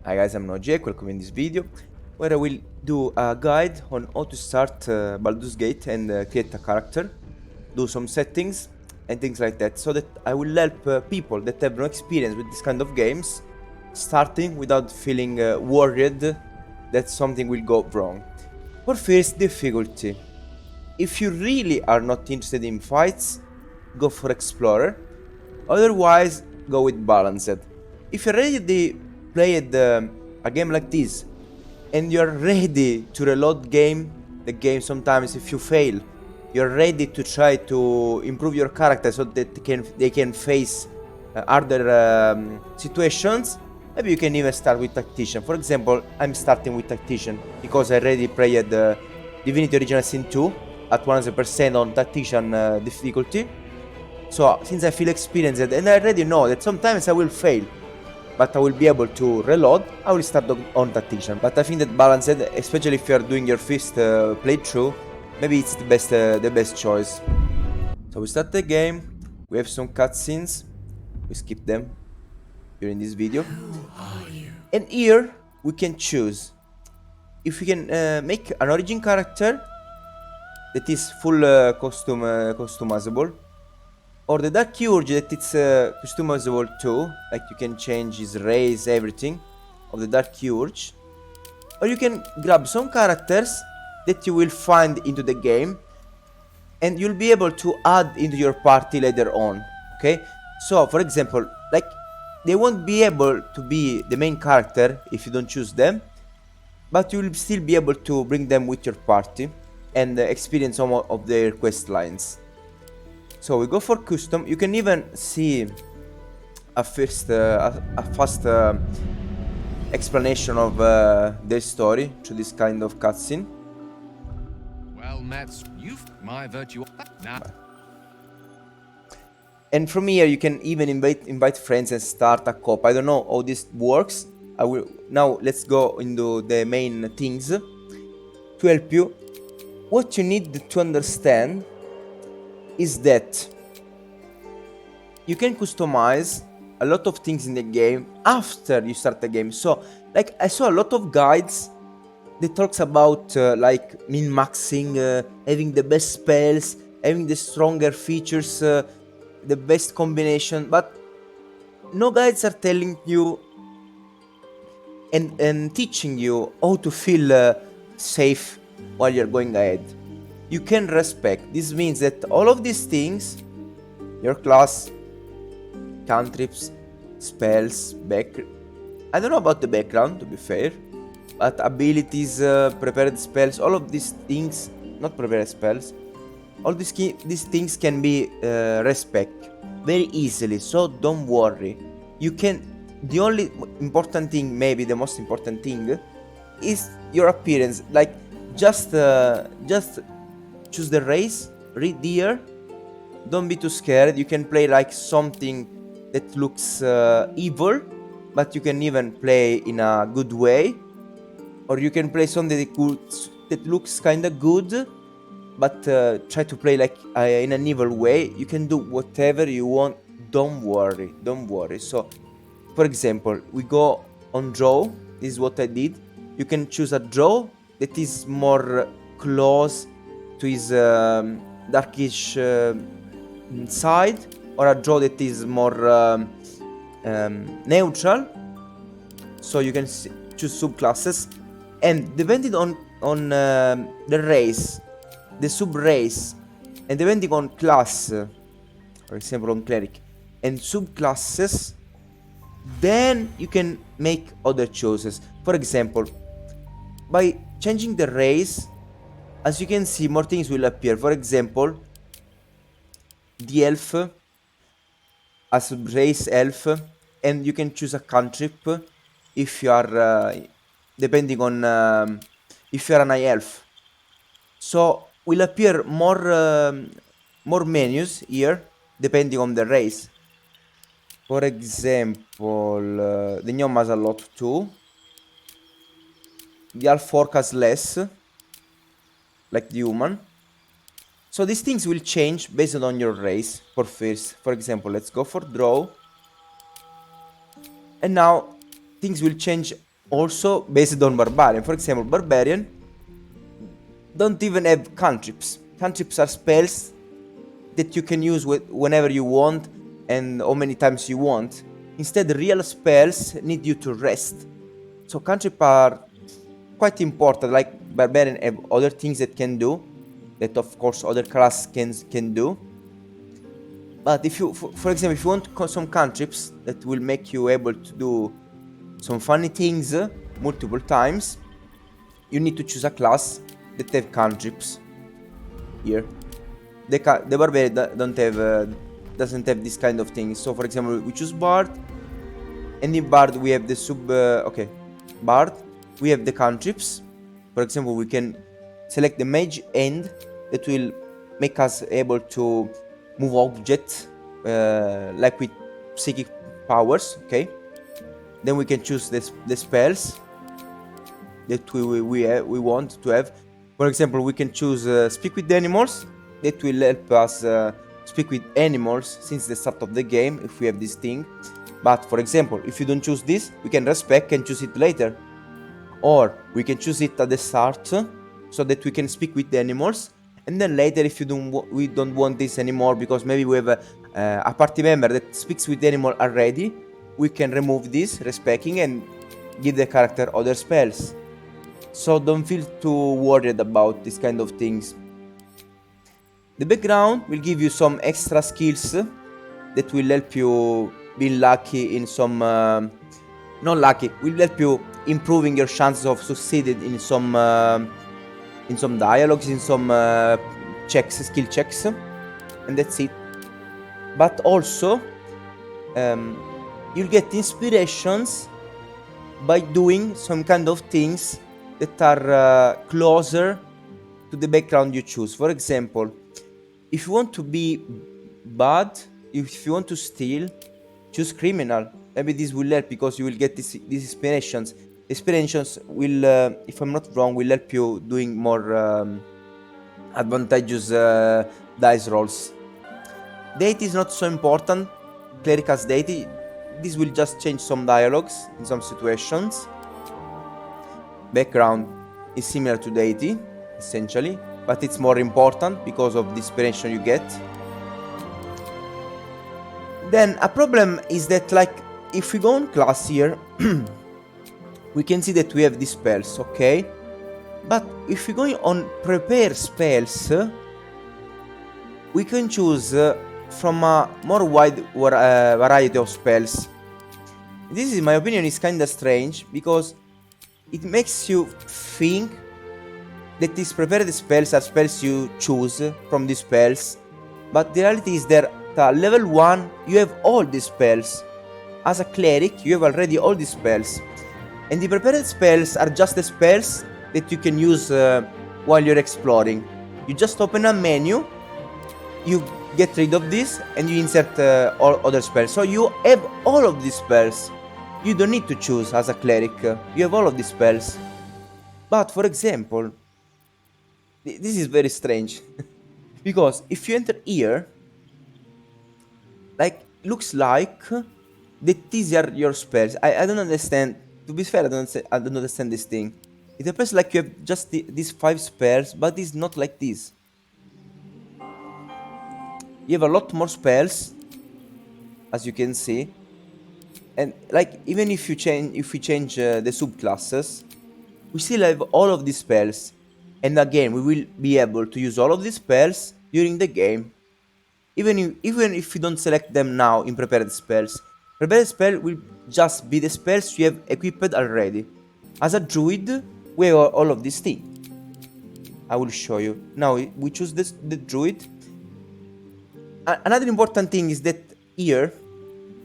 Hi guys, I'm Jake, welcome in this video where I will do a guide on how to start Baldur's Gate and create a character, do some settings and things like that, so that I will help people that have no experience with this kind of games starting without feeling worried that something will go wrong. For first, difficulty. If you really are not interested in fights, go for Explorer. Otherwise, go with Balanced. If you already played a game like this and you're ready to reload the game sometimes if you fail, you're ready to try to improve your character so that they can face other situations, maybe you can even start with Tactician. For example, I'm starting with Tactician because I already played Divinity Original Sin 2 at 100% on Tactician difficulty. So since I feel experienced and I already know that sometimes I will fail, but I will be able to reload, I will start on Tactician. But I think that Balanced, especially if you are doing your first playthrough, maybe it's the best choice. So we start the game, we have some cutscenes, we skip them during this video. And here we can choose if we can make an origin character that is full customizable, or the Dark Urge that it's customizable too, like you can change his race, everything of the Dark Urge. Or you can grab some characters that you will find into the game and you'll be able to add into your party later on, okay? So, for example, like, they won't be able to be the main character if you don't choose them, but you'll still be able to bring them with your party and experience some of their quest lines. So we go for custom. You can even see a fast explanation of their story through this kind of cutscene. Well met. You've my virtue. Now. And from here you can even invite friends and start a co-op. I don't know how this works. I will now. Let's go into the main things to help you. What you need to understand is that you can customize a lot of things in the game after you start the game. So, like, I saw a lot of guides that talks about like min-maxing, having the best spells, having the stronger features, the best combination, but no guides are telling you and teaching you how to feel safe while you're going ahead. You can respect. This means that all of these things, your class, cantrips, spells, I don't know about the background, to be fair, but abilities, prepared spells, all of these things, not prepared spells, all these things can be respect very easily, so don't worry. You can, the only important thing, maybe the most important thing, is your appearance. Like, just choose the race, read the year, don't be too scared. You can play like something that looks evil, but you can even play in a good way, or you can play something that looks kind of good, but try to play like in an evil way. You can do whatever you want. Don't worry. So, for example, we go on draw. This is what I did. You can choose a draw that is more close to his darkish side, or a draw that is more neutral. So you can choose subclasses, and depending on the race, the sub race, and depending on class, for example on cleric and subclasses, then you can make other choices. For example, by changing the race, as you can see, more things will appear. For example, the elf as race elf, and you can choose a cantrip if you are depending on if you are an high elf. So will appear more menus here depending on the race. For example, the gnome has a lot too. The half orc has less, like the human. So these things will change based on your race. For example, let's go for draw. And now things will change also based on Barbarian. For example, Barbarian don't even have cantrips. Cantrips are spells that you can use whenever you want and how many times you want. Instead, real spells need you to rest. So cantrips are quite important. Like Barbarian have other things that can do, that of course other classes can do. But if you, for example, if you want some cantrips that will make you able to do some funny things multiple times, you need to choose a class that have cantrips. Here, the Barbarian don't have doesn't have this kind of thing. So for example, we choose Bard, and in Bard we have the Bard. We have the cantrips. For example, we can select the Mage End that will make us able to move objects like with psychic powers. Okay. Then we can choose the spells that we want to have. For example, we can choose Speak with Animals. That will help us speak with animals since the start of the game if we have this thing. But for example, if you don't choose this, we can respec and choose it later. Or we can choose it at the start so that we can speak with the animals. And then later, if we don't want this anymore because maybe we have a party member that speaks with the animal already, we can remove this respecking and give the character other spells. So don't feel too worried about this kind of things. The background will give you some extra skills that will help you be lucky in some... not lucky, will help you improving your chances of succeeding in some dialogues, in some skill checks, and that's it. But also, you'll get inspirations by doing some kind of things that are closer to the background you choose. For example, if you want to be bad, if you want to steal, choose criminal. Maybe this will help because you will get these inspirations. Inspirations will, if I'm not wrong, will help you doing more advantageous dice rolls. Deity is not so important. Cleric has deity. This will just change some dialogues in some situations. Background is similar to deity, essentially, but it's more important because of the inspiration you get. Then a problem is that, like, if we go on class here, we can see that we have these spells, okay? But if we go on prepare spells, we can choose from a more wide variety of spells. This, in my opinion, is kinda strange because it makes you think that these prepared spells are spells you choose from these spells, but the reality is that at level 1 you have all these spells. As a cleric, you have already all these spells, and the prepared spells are just the spells that you can use while you're exploring. You just open a menu, you get rid of this, and you insert all other spells. So you have all of these spells. You don't need to choose as a cleric. You have all of these spells. But for example, this is very strange. Because if you enter here, like, looks like that these are your spells. I don't understand. To be fair, I don't understand this thing. It appears like you have just these 5 spells, but it's not like this. You have a lot more spells, as you can see. And like, even if we change the subclasses, we still have all of these spells. And again, we will be able to use all of these spells during the game. Even if you don't select them now in prepared spells. Prepared spell will just be the spells you have equipped already. As a druid, we have all of these things. I will show you. Now we choose the druid. Another important thing is that here,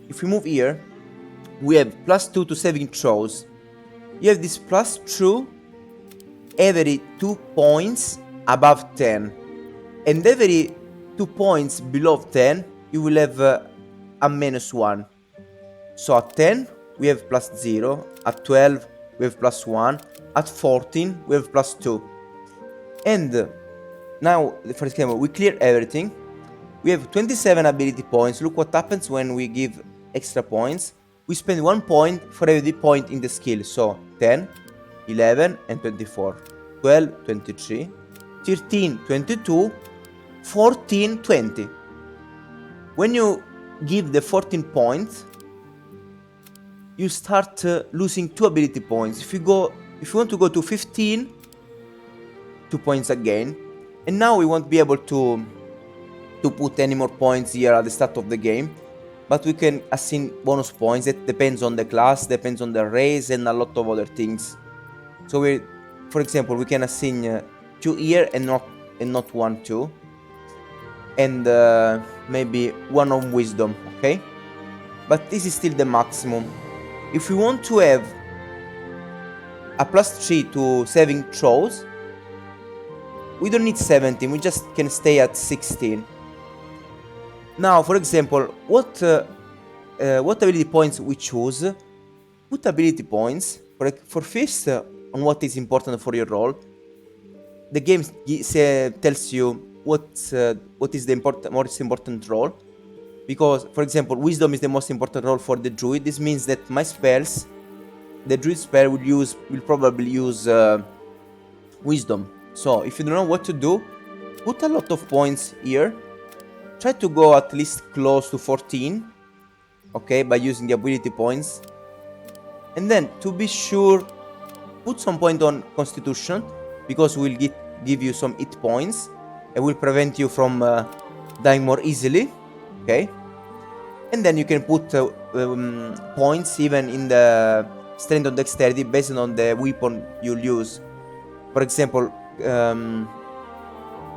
if we move here, we have +2 to saving throws. You have this +2 every 2 points above 10. And every 2 points below 10, you will have a -1. So at 10, we have +0. At 12, we have +1. At 14, we have +2. And now, for example, we clear everything. We have 27 ability points. Look what happens when we give extra points. we spend 1 point for every point in the skill. So 10, 11, and 24. 12, 23, 13, 22, 14, 20. When you give the 14 points, you start losing 2 ability points. If you want to go to 15, 2 points again. And now we won't be able to put any more points here at the start of the game, but we can assign bonus points. That depends on the class, depends on the race, and a lot of other things. So for example, we can assign 2 here and not 1, 2, and maybe 1 on wisdom, okay? But this is still the maximum. If we want to have a +3 to saving throws, we don't need 17, we just can stay at 16. Now, for example, what ability points we choose? Put ability points for first on what is important for your role. The game tells you what is the most important role. Because, for example, wisdom is the most important role for the druid. This means that my spells, the druid spell will probably use wisdom. So if you don't know what to do, put a lot of points here. Try to go at least close to 14, okay, by using the ability points. And then, to be sure, put some point on constitution, because we'll give you some hit points and will prevent you from dying more easily, okay? And then you can put points even in the strength or dexterity based on the weapon you'll use. For example,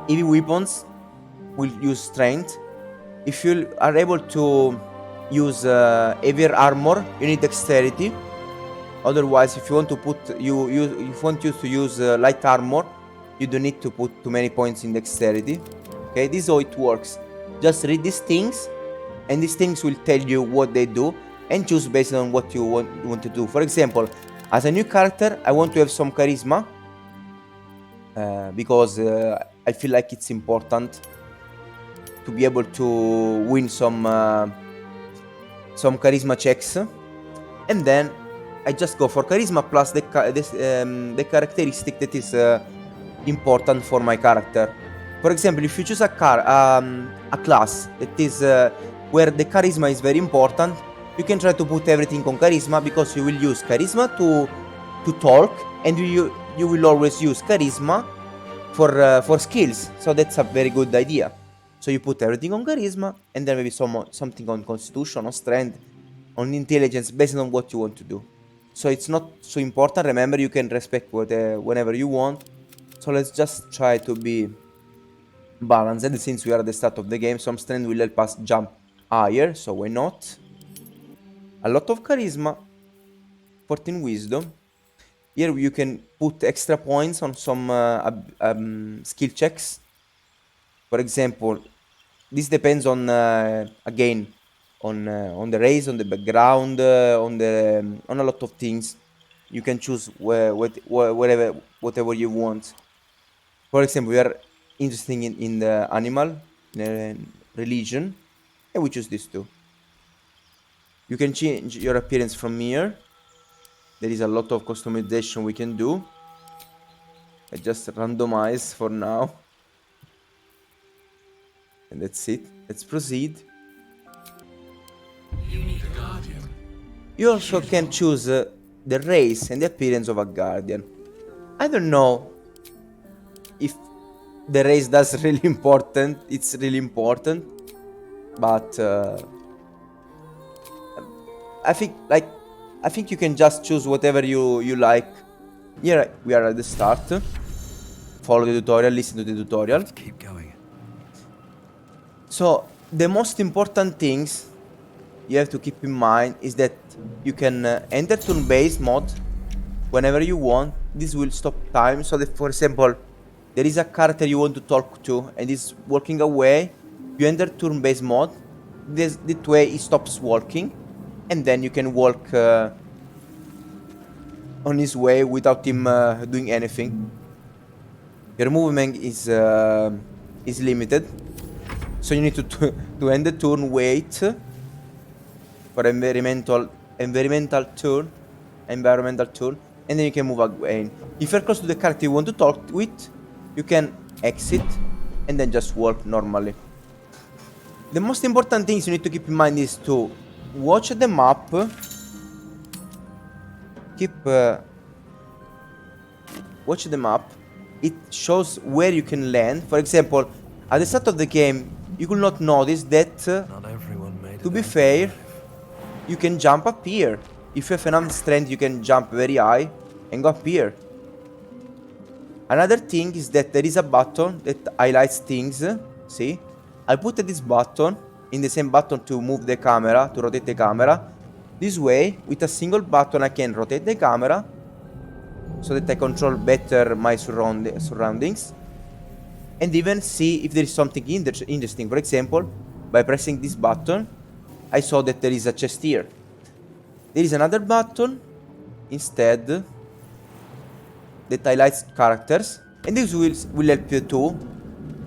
heavy weapons will use strength. If you are able to use heavier armor, you need dexterity. Otherwise, if you want to to use light armor, you don't need to put too many points in dexterity. Okay, this is how it works. Just read these things, and these things will tell you what they do, and choose based on what you want to do. For example, as a new character, I want to have some charisma, because I feel like it's important to be able to win some charisma checks. And then I just go for charisma plus the characteristic that is important for my character. For example, if you choose a class that is where the charisma is very important, you can try to put everything on charisma, because you will use charisma to talk, and you will always use charisma for skills. So that's a very good idea. So you put everything on charisma, and then maybe something on constitution, on strength, on intelligence, based on what you want to do. So it's not so important. Remember, you can respect whenever you want. So let's just try to be balanced. And since we are at the start of the game, some strength will help us jump higher, so why not? A lot of charisma, 14 wisdom. Here you can put extra points on some skill checks. For example, this depends on again on the race, on the background, on a lot of things. You can choose whatever you want. For example, we are interested in the animal, religion, and we choose this too. You can change your appearance from here. There is a lot of customization we can do. I just randomize for now. And that's it. Let's proceed. You need a guardian. You also can choose the race and the appearance of a guardian. I don't know if the race does really important. It's really important, but I think you can just choose whatever you like. Here we are at the start. Follow the tutorial, listen to the tutorial. Let's keep going. So the most important things you have to keep in mind is that you can enter turn-based mode whenever you want. This will stop time, so that, for example, there is a character you want to talk to and is walking away. You enter turn-based mode. This way he stops walking, and then you can walk on his way without him doing anything. Your movement is limited, so you need to end the turn, wait for environmental environmental tool, and then you can move again. If you're close to the character you want to talk with, you can exit and then just walk normally. The most important things you need to keep in mind is to watch the map. Watch the map. It shows where you can land. For example, at the start of the game, you will not notice that, to be fair, you can jump up here. If you have enough strength, you can jump very high and go up here. Another thing is that there is a button that highlights things. See? I put this button in the same button to move the camera, to rotate the camera. This way, with a single button, I can rotate the camera so that I control better my surroundings. And even see if there is something interesting. For example, by pressing this button, I saw that there is a chest here. There is another button instead that highlights characters, and this will help you too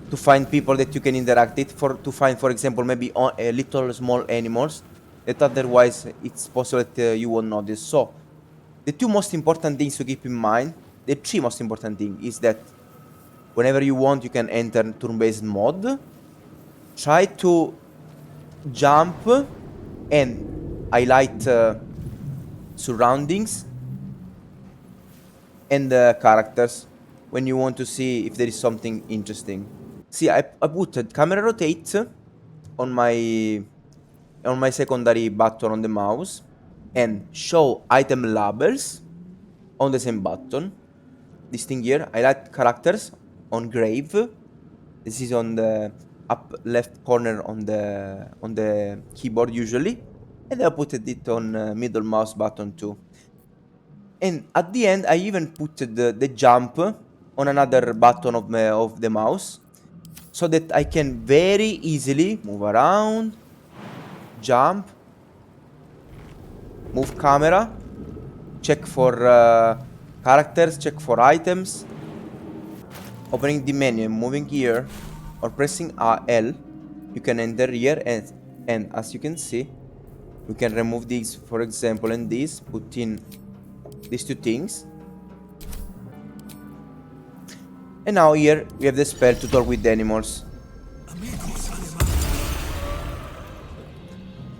to find people that you can interact with, to find, for example, maybe little small animals that otherwise it's possible that you won't notice. So the two most important things to keep in mind, the three most important things, is that whenever you want you can enter turn-based mode. Try to jump and highlight surroundings and characters when you want to see if there is something interesting. See, I put camera rotate on my secondary button on the mouse and show item labels on the same button. This thing here, highlight characters on grave. This is on the up left corner on the keyboard usually, and I put it on middle mouse button too. And at the end, I even put the jump on another button of the mouse, so that I can very easily move around, jump, move camera, check for characters, check for items, opening the menu and moving here, or pressing L, you can enter here, and as you can see, we can remove these, for example, and these, put in these two things. And now here we have the spell to talk with the animals.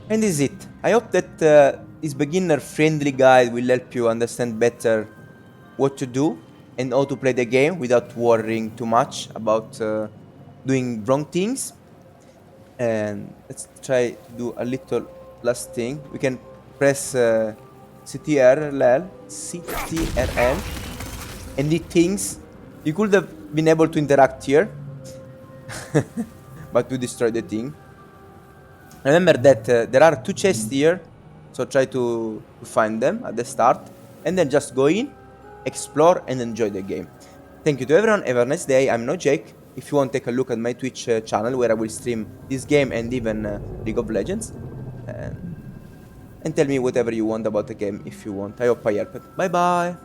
And this is it. I hope that this beginner-friendly guide will help you understand better what to do and how to play the game without worrying too much about doing wrong things. And let's try to do a little last thing. We can press CTRL, and the things. You could have been able to interact here, but we destroyed the thing. Remember that there are two chests here, so try to find them at the start, and then just go in, explore, and enjoy the game. Thank you to everyone, have a nice day. I'm no Jake. If you want to take a look at my Twitch channel, where I will stream this game and even League of Legends, and tell me whatever you want about the game if you want. I hope I helped. Bye bye.